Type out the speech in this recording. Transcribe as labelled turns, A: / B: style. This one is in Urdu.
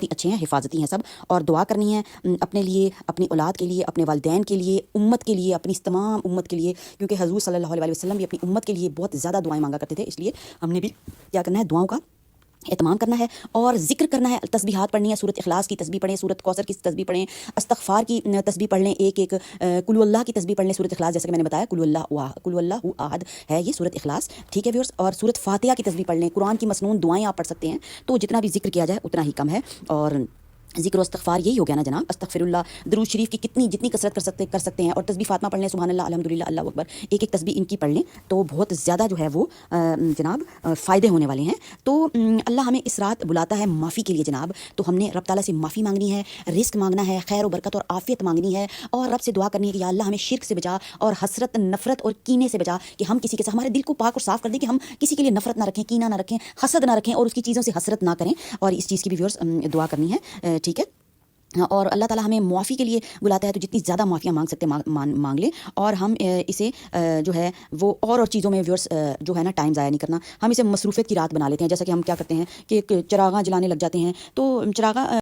A: ہی اچھے ہیں، حفاظتی ہیں سب، اور دعا کرنی ہے اپنے لیے، اپنی اولاد کے لیے، اپنے والدین کے لیے، امت کے لیے، اپنی اس تمام امت کے لیے، کیونکہ حضور صلی اللہ علیہ وسلم بھی اپنی امت کے لیے بہت زیادہ دعائیں مانگا کرتے تھے، اس لیے ہم نے بھی کیا کرنا ہے، دعاؤں کا اہتمام کرنا ہے اور ذکر کرنا ہے، تسبیحات پڑھنی ہے، سورۃ اخلاص کی تسبیح پڑھیں، سورۃ کوثر کی تسبیح پڑھیں، استغفار کی تسبیح پڑھ لیں، ایک ایک قل اللہ کی تسبیح پڑھ لیں، سورۃ اخلاص جیسے کہ میں نے بتایا، قل اللہ احد ہے یہ سورۃ اخلاص، ٹھیک ہے ویورز، اور سورۃ فاتحہ کی تسبیح پڑھ لیں، قرآن کی مسنون دعائیں آپ پڑھ سکتے ہیں، تو جتنا بھی ذکر کیا جائے اتنا ہی کم ہے، اور ذکر و استغفار یہی ہو گیا نا جناب، استغفر اللہ، درود شریف کی جتنی کثرت کر سکتے ہیں، اور تسبیح فاطمہ پڑھ لیں، سبحان اللہ، الحمدللہ، اللہ اکبر، ایک ایک تسبیح ان کی پڑھ لیں، تو بہت زیادہ جو ہے وہ جناب فائدے ہونے والے ہیں۔ تو اللہ ہمیں اس رات بلاتا ہے معافی کے لیے جناب، تو ہم نے رب تعالیٰ سے معافی مانگنی ہے، رزق مانگنا ہے، خیر و برکت اور عافیت مانگنی ہے، اور رب سے دعا کرنی ہے کہ یا اللہ ہمیں شرک سے بچا اور حسرت، نفرت اور کینے سے بچا، کہ ہم کسی کے ساتھ، ہمارے دل کو پاک اور صاف کر دیں کہ ہم کسی کے لیے نفرت نہ رکھیں، کینہ نہ رکھیں، حسد نہ رکھیں، اور اس کی چیزوں سے حسرت نہ کریں، اور اس چیز کی بھی ویورز دعا کرنی ہے، ٹھیک ہے۔ اور اللہ تعالیٰ ہمیں معافی کے لیے بلاتا ہے، تو جتنی زیادہ معافیاں مانگ سکتے مانگ لیں، اور ہم اسے جو ہے وہ اور چیزوں میں ویورس جو ہے نا ٹائم ضائع نہیں کرنا، ہم اسے مصروفیت کی رات بنا لیتے ہیں، جیسا کہ ہم کیا کرتے ہیں کہ چراغاں جلانے لگ جاتے ہیں، تو چراغاں